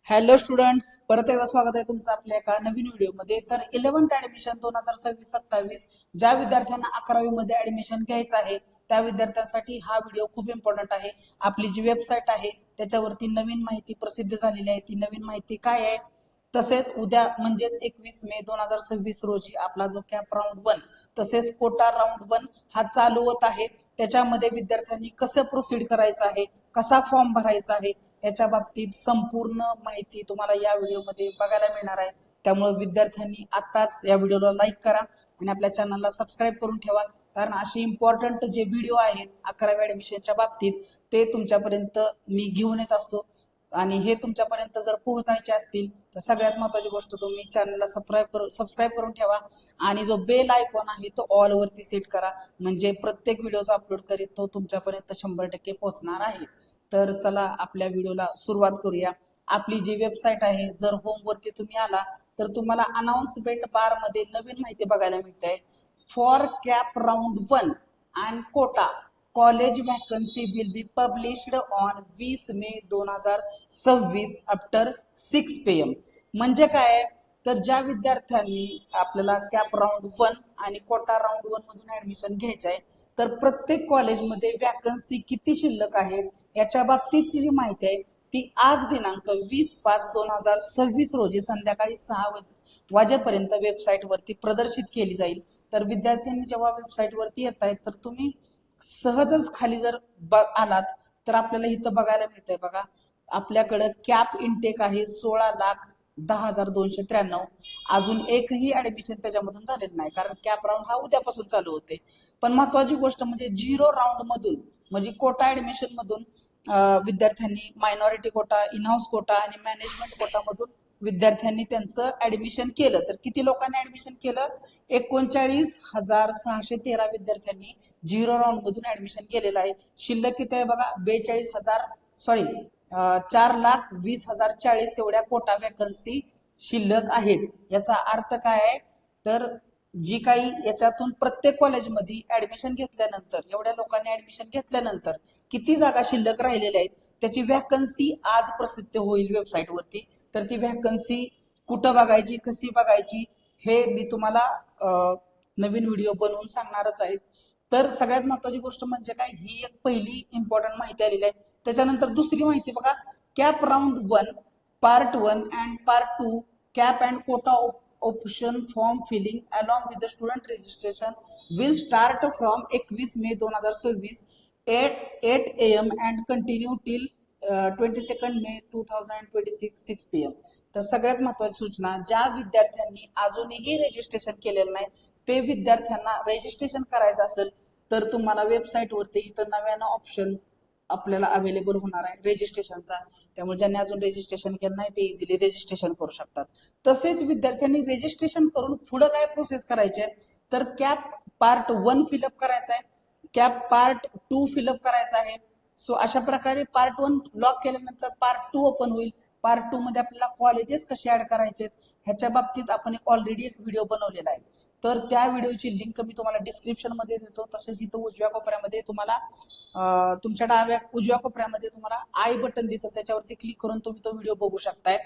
Hello students, परत एकदा स्वागत आहे तुमचं आपल्या एका नवीन व्हिडिओमध्ये. तर 11th ऍडमिशन 2026-27 ज्या विद्यार्थ्यांना 11वी मध्ये ऍडमिशन घ्यायचं आहे त्या विद्यार्थ्यांसाठी हा व्हिडिओ खूप इम्पॉर्टंट आहे. आपली जी वेबसाईट आहे त्याच्यावरती नवीन माहिती प्रसिद्ध झालेली आहे. ती नवीन माहिती काय आहे, तसेच उद्या म्हणजेच 21 मे 2026 रोजी आपला जो कॅप राऊंड 1 तसेच कोटा राऊंड 1 हा चालू होत आहे. त्याच्यामध्ये विद्यार्थ्यांनी कसं प्रोसीड करायचं आहे, कसा फॉर्म भरायचा आहे याच्या बाबतीत संपूर्ण माहिती तुम्हाला या व्हिडिओमध्ये बघायला मिळणार आहे. त्यामुळे विद्यार्थ्यांनी आताच या व्हिडिओला लाईक करा आणि आपल्या चॅनलला सबस्क्राईब करून ठेवा, कारण अशी इम्पॉर्टंट जे व्हिडिओ आहेत 11वी ऍडमिशनच्या बाबतीत ते तुमच्यापर्यंत मी घेऊन येत असतो. आणि हे तुमच्यापर्यंत जर पोहोचायचे असतील तर सगळ्यात महत्त्वाची गोष्ट तुम्ही चॅनलला सबस्क्राईब करून ठेवा आणि जो बेल आयकॉन आहे तो ऑल वरती सेट करा, म्हणजे प्रत्येक व्हिडिओ जो अपलोड करीत तो तुमच्यापर्यंत 100% पोहोचणार आहे. तर चला आपल्या व्हिडिओला सुरुवात करूया. आपली जी वेबसाईट आहे, जर होम वरती तुम्ही आला तर तुम्हाला अनाउन्समेंट बार मध्ये नवीन माहिती बघायला मिळते. For CAP round 1 and quota college vacancy will be published on 20 May 2026 after 6 PM. म्हणजे काय, तर ज्या विद्यार्थ्यांनी आपल्याला कॅप राऊंड 1 आणि कोटा राऊंड 1 मधून ऍडमिशन घ्यायचं आहे तर प्रत्येक कॉलेजमध्ये वॅकन्सी किती शिल्लक आहेत याच्या बाबतीतची जी माहिती आहे ती आज दिनांक 20/5/2026 रोजी संध्याकाळी 6 वाजेपर्यंत वेबसाईट वरती प्रदर्शित केली जाईल. तर विद्यार्थ्यांनी जेव्हा वेबसाईट वरती येत आहेत तर तुम्ही सहजच खाली जर आलात तर आपल्याला इथं बघायला मिळतंय बघा, आपल्याकडं कॅप इनटेक आहे 16,10,293. अजून एकही ऍडमिशन त्याच्यामधून झालेलं नाही, कारण कॅप राऊंड हा उद्यापासून चालू होते. पण महत्वाची गोष्ट म्हणजे झिरो राऊंड मधून म्हणजे कोटा ऍडमिशन मधून विद्यार्थ्यांनी मायनॉरिटी कोटा, इनहाऊस कोटा आणि मॅनेजमेंट कोटा मधून विद्यार्थ्यांनी त्यांचं ऍडमिशन केलं. तर किती लोकांनी ऍडमिशन केलं? 39,613 विद्यार्थ्यांनी झिरो राऊंड मधून ऍडमिशन केलेलं आहे. शिल्लक किती आहे बघा, 4,20,040 एवढ्या कोटा वॅकन्सी शिल्लक आहेत. याचा अर्थ काय आहे, तर जी काही याच्यातून प्रत्येक कॉलेजमध्ये ऍडमिशन घेतल्यानंतर, एवढ्या लोकांनी ऍडमिशन घेतल्यानंतर किती जागा शिल्लक राहिलेल्या आहेत त्याची वॅकन्सी आज प्रसिद्ध होईल वेबसाईट वरती. तर ती वॅकन्सी कुठं बघायची, कशी बघायची हे मी तुम्हाला नवीन व्हिडिओ बनवून सांगणारच आहे. तर सगळ्यात महत्वाची गोष्ट म्हणजे काय, ही एक पहिली इम्पॉर्टंट माहिती आलेली आहे. त्याच्यानंतर दुसरी माहिती बघा, CAP round 1 part 1 and part 2 CAP and quota option form filling along with the student registration will start from 21 May 2026 8 AM and continue till 22 May 2026 6 PM. तर सगळ्यात महत्वाची सूचना, ज्या विद्यार्थ्यांनी अजूनही रजिस्ट्रेशन केलेलं नाही ते विद्यार्थ्यांना रजिस्ट्रेशन करायचं असेल तर तुम्हाला वेबसाईट वरती इथं नव्यानं ऑप्शन आपल्याला अवेलेबल होणार आहे रजिस्ट्रेशनचा. त्यामुळे ज्यांनी अजून रजिस्ट्रेशन केलं नाही ते इझिली रजिस्ट्रेशन करू शकतात. तसेच विद्यार्थ्यांनी रजिस्ट्रेशन करून पुढे काय प्रोसेस करायची आहे, तर कॅप पार्ट 1 फिलअप करायचा आहे, कॅप पार्ट 2 फिलअप करायचा आहे. सो अशा प्रकारे पार्ट 1 लॉक केल्यानंतर पार्ट 2 ओपन होईल. पार्ट 2 मध्ये आपल्याला कॉलेजेस कसे ऍड करायचे ह्याच्या बाबतीत आपण ऑलरेडी एक व्हिडिओ बनवलेला आहे. तर त्या व्हिडिओची लिंक मी तुम्हाला डिस्क्रिप्शन मध्ये देतो. तसेच इथं उजव्या कोपऱ्यामध्ये तुम्हाला तुमच्या उजव्या कोपऱ्यामध्ये तुम्हाला आय बटन दिसेल, त्याच्यावरती क्लिक करून तुम्ही तो व्हिडिओ बघू शकताय.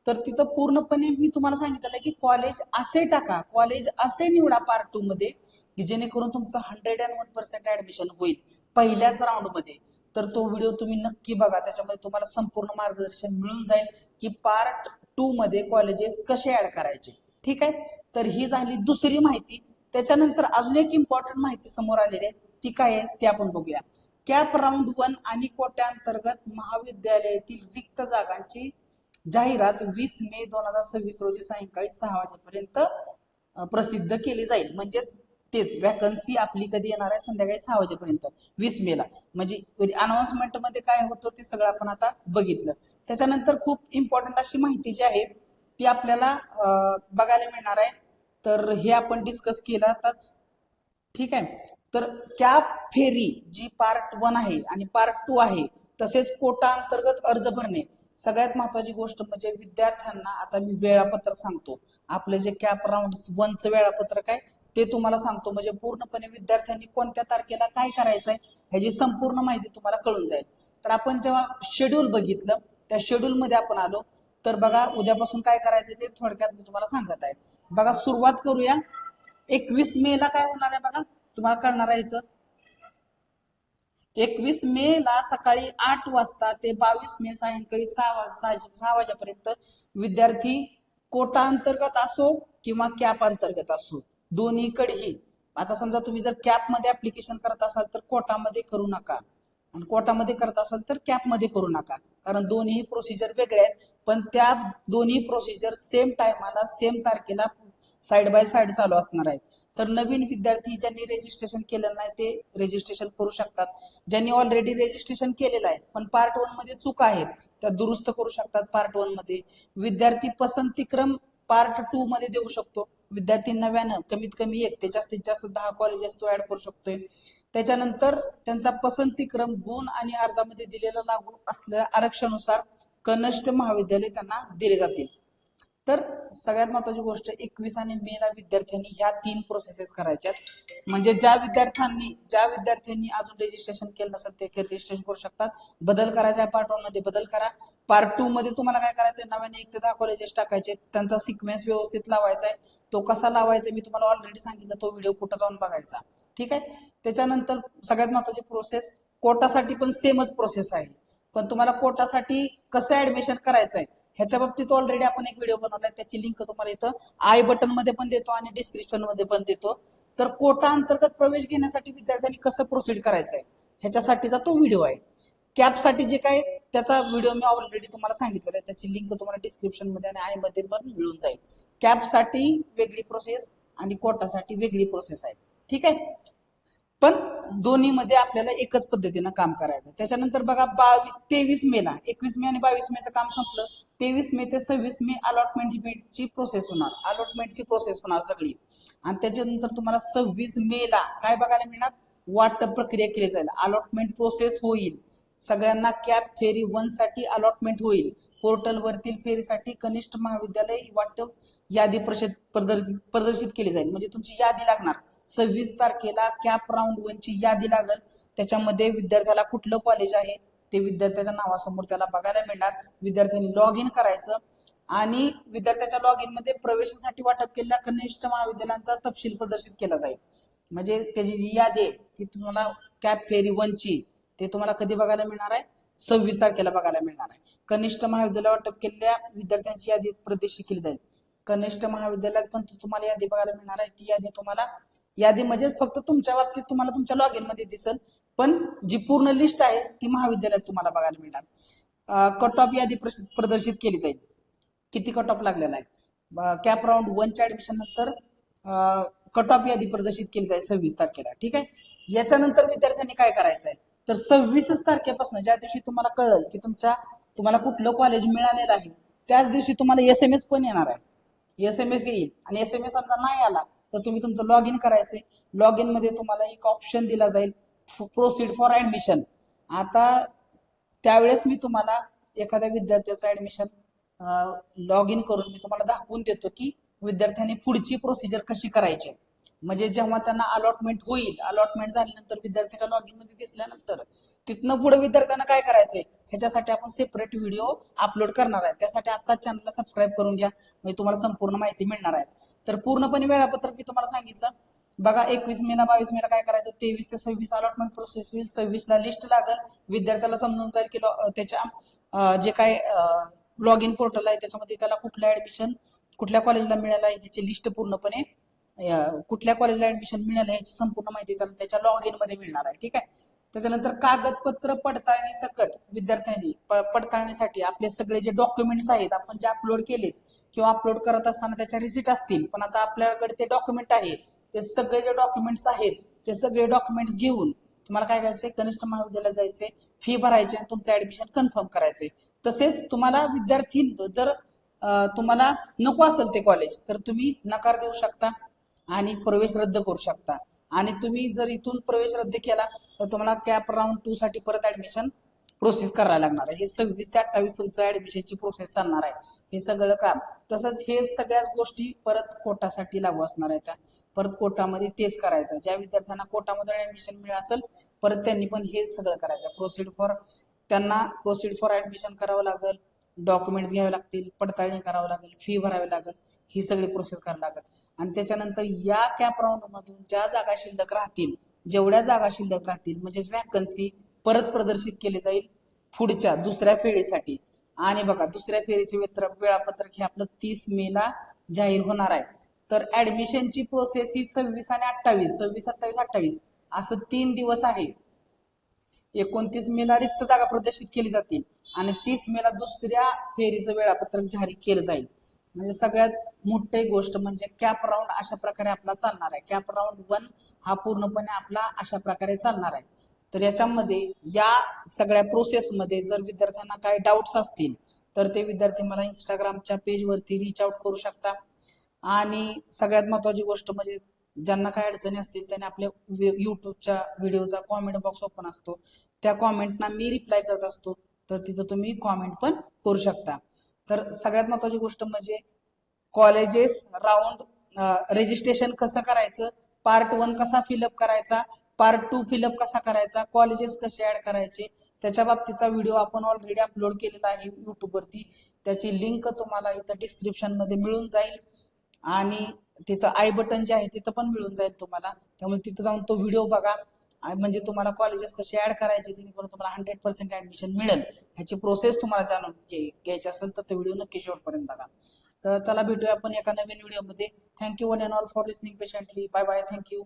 तर तिथं पूर्णपणे मी तुम्हाला सांगितलं की कॉलेज असे टाका, कॉलेज असे निवडा पार्ट 2 मध्ये की जेणेकरून तुमचं 101% ऍडमिशन होईल पहिल्याच राऊंड मध्ये. तर तो व्हिडिओ तुम्ही नक्की बघा, त्याच्यामध्ये तुम्हाला संपूर्ण मार्गदर्शन मिळून जाईल की पार्ट 2 मध्ये कॉलेजेस कसे ऍड करायचे. ठीक आहे, तर ही झाली दुसरी माहिती. त्याच्यानंतर अजून एक इम्पॉर्टंट माहिती समोर आलेली आहे, ती काय आहे ते आपण बघूया. कॅप राऊंड 1 आणि कोट्यांतर्गत महाविद्यालयातील रिक्त जागांची जाहिरात 20 मे 2026 रोजी सायंकाळी 6 वाजेपर्यंत प्रसिद्ध केली जाईल. म्हणजेच तेच वॅकन्सी आपली कधी येणार आहे, संध्याकाळी 6 वाजेपर्यंत 20 मेला. म्हणजे अनाउन्समेंट मध्ये काय होतं ते सगळं आपण आता बघितलं. त्याच्यानंतर खूप इम्पॉर्टंट अशी माहिती जी आहे ती आपल्याला बघायला मिळणार आहे. तर हे आपण डिस्कस केलं आताच. ठीक आहे, तर कॅप फेरी जी पार्ट 1 आहे आणि पार्ट 2 आहे, तसेच कोटा अंतर्गत अर्ज भरणे. सगळ्यात महत्वाची गोष्ट म्हणजे विद्यार्थ्यांना आता मी वेळापत्रक सांगतो. आपलं जे कॅप राऊंड 1चं वेळापत्रक आहे ते तुम्हाला सांगतो, म्हणजे पूर्णपणे विद्यार्थ्यांनी कोणत्या तारखेला काय करायचंय ह्याची संपूर्ण माहिती तुम्हाला कळून जाईल. तर आपण जेव्हा शेड्यूल बघितलं त्या शेड्यूल मध्ये आपण आलो तर बघा उद्यापासून काय करायचं ते थोडक्यात मी तुम्हाला सांगत आहे. बघा सुरुवात करूया. 21 मे ला काय होणार आहे बघा, तुम्हाला कळणार आहे इथं. 21 मे ला सकाळी 8 वाजता ते 22 मे सायंकाळी 6 वाजेपर्यंत विद्यार्थी कोटा अंतर्गत असो किंवा कॅप अंतर्गत असो दोन्हीकडेही. आता समजा तुम्ही जर कॅप मध्ये ऍप्लिकेशन करत असाल तर कोटामध्ये करू नका, आणि कोटामध्ये करत असाल तर कॅप मध्ये करू नका, कारण दोन्ही प्रोसिजर वेगळे आहेत. पण त्या दोन्ही प्रोसिजर सेम टायमाला सेम तारखेला साइड बाय साइड चालू असणार आहेत. तर नवीन विद्यार्थी ज्यांनी रजिस्ट्रेशन केलेलं नाही ते रजिस्ट्रेशन करू शकतात. ज्यांनी ऑलरेडी रजिस्ट्रेशन केलेलं आहे पण पार्ट 1 मध्ये चूक आहेत त्या दुरुस्त करू शकतात पार्ट 1 मध्ये. विद्यार्थी पसंतीक्रम पार्ट 2 मध्ये देऊ शकतो. विद्यार्थी नव्यानं कमीत कमी 1 ते जास्तीत जास्त 10 कॉलेजेस तो ऍड करू शकतोय. त्याच्यानंतर त्यांचा पसंतीक्रम गुण आणि अर्जामध्ये दिलेला लागू असलेल्या आरक्षणानुसार कनिष्ठ महाविद्यालय त्यांना दिले जातील. तर सगळ्यात महत्वाची गोष्ट 21 आणि मे ला विद्यार्थ्यांनी ह्या 3 प्रोसेसेस करायच्यात. म्हणजे ज्या विद्यार्थ्यांनी अजून रजिस्ट्रेशन केलं नसेल ते रजिस्ट्रेशन करू शकतात. बदल करायचा आहे पार्ट 1 मध्ये बदल करा. पार्ट 2 मध्ये तुम्हाला काय करायचंय, नव्याने 1 ते 10 कॉलेजेस टाकायचे, त्यांचा सिक्वेन्स व्यवस्थित लावायचा आहे. तो कसा लावायचा मी तुम्हाला ऑलरेडी सांगितलं, तो व्हिडिओ कुठं जाऊन बघायचा. ठीक आहे. त्याच्यानंतर सगळ्यात महत्वाची प्रोसेस, कोटासाठी पण सेमच प्रोसेस आहे. पण तुम्हाला कोटासाठी कसं ऍडमिशन करायचंय ह्याच्या बाबतीत ऑलरेडी आपण एक व्हिडिओ बनवलाय, त्याची लिंक तुम्हाला इथं आय बटन मध्ये पण देतो आणि डिस्क्रिप्शन मध्ये पण देतो. तर कोटा अंतर्गत प्रवेश घेण्यासाठी विद्यार्थ्यांनी कसं प्रोसीड करायचंय ह्याच्यासाठीचा तो व्हिडिओ आहे. कॅपसाठी जे काय त्याचा व्हिडिओ मी ऑलरेडी तुम्हाला सांगितलेला आहे, त्याची लिंक तुम्हाला डिस्क्रिप्शन मध्ये आणि आय मध्ये पण मिळून जाईल. कॅपसाठी वेगळी प्रोसेस आणि कोटासाठी वेगळी प्रोसेस आहे. ठीक आहे. पण दोन्ही मध्ये आपल्याला एकच पद्धतीनं काम करायचं. त्याच्यानंतर बघा 23 मे ला, 21 मे आणि 22 मेचं काम संपलं. 23 मे ते 26 मे अलॉटमेंटची प्रोसेस होणार सगळी. आणि त्याच्यानंतर तुम्हाला 26 मे ला काय बघायला मिळणार, वाटप प्रक्रिया केली जाईल. अलॉटमेंट प्रोसेस होईल. सगळ्यांना कॅप फेरी 1 साठी अलॉटमेंट होईल. पोर्टल वरतील फेरीसाठी कनिष्ठ महाविद्यालय वाटप यादी प्रदर्शित केली जाईल. म्हणजे तुमची यादी लागणार 26 तारखेला कॅप राऊंड 1 ची यादी लागल. त्याच्यामध्ये विद्यार्थ्याला कुठलं कॉलेज आहे ते विद्यार्थ्याच्या नावासमोर त्याला बघायला मिळणार. विद्यार्थ्यांनी लॉग इन करायचं आणि विद्यार्थ्याच्या लॉग इन मध्ये प्रवेशासाठी वाटप केलेल्या कनिष्ठ महाविद्यालयांचा तपशील प्रदर्शित केला जाईल. म्हणजे त्याची जी यादी आहे ती तुम्हाला कॅप फेरी 1 ची ते तुम्हाला कधी बघायला मिळणार आहे, 26 तारखेला बघायला मिळणार आहे. कनिष्ठ महाविद्यालय वाटप केलेल्या विद्यार्थ्यांची यादी प्रदर्शित केली जाईल. कनिष्ठ महाविद्यालयात पण तुम्हाला यादी बघायला मिळणार आहे. ती यादी तुम्हाला, यादी म्हणजे फक्त तुमच्या बाबतीत तुम्हाला तुमच्या लॉग इन मध्ये दिसेल, पण जी पूर्ण लिस्ट आहे ती महाविद्यालयात तुम्हाला बघायला मिळणार. कट ऑफ यादी प्रदर्शित केली जाईल, किती कट ऑफ लागलेला आहे. कॅप राऊंड 1 च्या ऍडमिशन नंतर कट ऑफ यादी प्रदर्शित केली जाईल 26 तारखेला. ठीक आहे. याच्यानंतर विद्यार्थ्यांनी काय करायचंय, तर 26 तारखेपासून ज्या दिवशी तुम्हाला कळेल की तुम्हाला कुठलं कॉलेज मिळालेलं आहे त्याच दिवशी तुम्हाला SMS पण येणार आहे. SMS येईल आणि SMS समजा नाही आला तर तुम्ही तुमचं लॉग इन करायचंय. लॉग इन मध्ये तुम्हाला एक ऑप्शन दिला जाईल, प्रोसीड फॉर ऍडमिशन. आता त्यावेळेस मी तुम्हाला एखाद्या विद्यार्थ्याचं ऍडमिशन लॉग इन करून मी तुम्हाला दाखवून देतो की विद्यार्थ्यांनी पुढची प्रोसिजर कशी करायची. म्हणजे जेव्हा त्यांना अलॉटमेंट होईल, अलॉटमेंट झाल्यानंतर विद्यार्थ्याच्या लॉग इन मध्ये दिसल्यानंतर तिथनं पुढे विद्यार्थ्यांना काय करायचंय ह्याच्यासाठी आपण सेपरेट व्हिडिओ अपलोड करणार आहे. त्यासाठी आता चॅनलला सबस्क्राईब करून घ्या, म्हणजे तुम्हाला संपूर्ण माहिती मिळणार आहे. तर पूर्णपणे वेळापत्रक मी तुम्हाला सांगितलं. बघा 21 मेला 22 मेला काय करायचं, 23 ते 26 अलॉटमेंट प्रोसेस होईल. 26 ला लिस्ट लागल. विद्यार्थ्याला समजून जाईल की त्याच्या जे काय लॉग इन पोर्टल आहे त्याच्यामध्ये त्याला कुठलं ऍडमिशन कुठल्या कॉलेजला मिळालं आहे ह्याची लिस्ट पूर्णपणे, कुठल्या कॉलेजला ऍडमिशन मिळालं ह्याची संपूर्ण माहिती त्याला त्याच्या लॉग इन मध्ये मिळणार आहे. ठीक आहे. त्याच्यानंतर कागदपत्र पडताळणी सकट विद्यार्थ्यांनी पडताळणीसाठी आपले सगळे जे डॉक्युमेंट्स आहेत आपण जे अपलोड केलेत किंवा अपलोड करत असताना त्याच्या रिसिट असतील, पण आता आपल्याकडे ते डॉक्युमेंट आहे, ते सगळे जे डॉक्युमेंट्स आहेत ते सगळे डॉक्युमेंट्स घेऊन तुम्हाला काय करायचंय, कनिष्ठ महाविद्यालयात जायचंय, फी भरायची आणि तुमचं ऍडमिशन कन्फर्म करायचंय. तसेच तुम्हाला विद्यार्थी जर तुम्हाला नको असेल ते कॉलेज तर तुम्ही नकार देऊ शकता आणि प्रवेश रद्द करू शकता. आणि तुम्ही जर इथून प्रवेश रद्द केला तर तुम्हाला कॅप राऊंड 2 साठी परत ऍडमिशन प्रोसेस करायला लागणार आहे. हे 26 ते 28 तुमचं ऍडमिशनची प्रोसेस चालणार आहे हे सगळं काम. तसंच हे सगळ्याच गोष्टी परत कोटासाठी लागू असणार आहेत. परत कोटामध्ये तेच करायचं. ज्या विद्यार्थ्यांना कोटामध्ये ऍडमिशन मिळालं असेल परत त्यांनी पण हेच सगळं करायचं. त्यांना प्रोसीड फॉर ऍडमिशन करावं लागेल. डॉक्युमेंट्स घ्यावे लागतील, पडताळणी करावं लागेल, फी भरावी लागेल, ही सगळी प्रोसेस करावी लागेल. आणि त्याच्यानंतर या कॅप राऊंड मधून ज्या जागा शिल्लक राहतील, जेवढ्या जागा शिल्लक राहतील म्हणजेच वॅकन्सी परत प्रदर्शित केली जाईल पुढच्या दुसऱ्या फेरीसाठी. आणि बघा, दुसऱ्या फेरीचे वेळापत्रक हे आपलं 30 मे जाहीर होणार आहे. तर ऍडमिशनची प्रोसेस ही 26 आणि 28, 26, 27, 28 असं 3 दिवस आहे. 29 मे रिक्त जागा प्रदर्शित केली जातील आणि 30 मे दुसऱ्या फेरीचं वेळापत्रक जारी केलं जाईल. म्हणजे सगळ्यात मोठी गोष्ट म्हणजे कॅप राऊंड अशा प्रकारे आपला चालणार आहे. कॅप राऊंड 1 हा पूर्णपणे आपला अशा प्रकारे चालणार आहे. तर याच्यामध्ये या सगळ्या प्रोसेसमध्ये जर विद्यार्थ्यांना काही डाऊट्स असतील तर ते विद्यार्थी मला इंस्टाग्रामच्या पेजवरती रीच आउट करू शकता. आणि सगळ्यात महत्वाची गोष्ट म्हणजे ज्यांना काही अडचणी असतील त्यांनी आपल्या युट्यूबच्या व्हिडिओचा कॉमेंट बॉक्स ओपन असतो, त्या कॉमेंटना मी रिप्लाय करत असतो, तर तिथं तुम्ही कॉमेंट पण करू शकता. तर सगळ्यात महत्वाची गोष्ट म्हणजे कॉलेजेस राऊंड रजिस्ट्रेशन कसं करायचं, पार्ट 1 कसा फिलअप करायचा, पार्ट 2 फिलअप कसा करायचा, कॉलेजेस कसे ऍड करायचे, त्याच्या बाबतीचा व्हिडिओ आपण ऑलरेडी अपलोड केलेला आहे युट्यूबवरती. त्याची लिंक तुम्हाला इथं डिस्क्रिप्शन मध्ये मिळून जाईल आणि तिथं आय बटन जे आहे तिथं पण मिळून जाईल तुम्हाला. त्यामुळे तिथं जाऊन तो व्हिडिओ बघा. म्हणजे तुम्हाला कॉलेजेस कसे ऍड करायचे जेणेकरून तुम्हाला 100% ऍडमिशन मिळेल, ह्याची प्रोसेस तुम्हाला जाणून घ्यायची असेल तर तो व्हिडिओ नक्की शेवटपर्यंत बघा. तर चला भेटूया आपण एका नवीन व्हिडिओमध्ये. Thank you one and all for listening patiently. Bye bye. Thank you.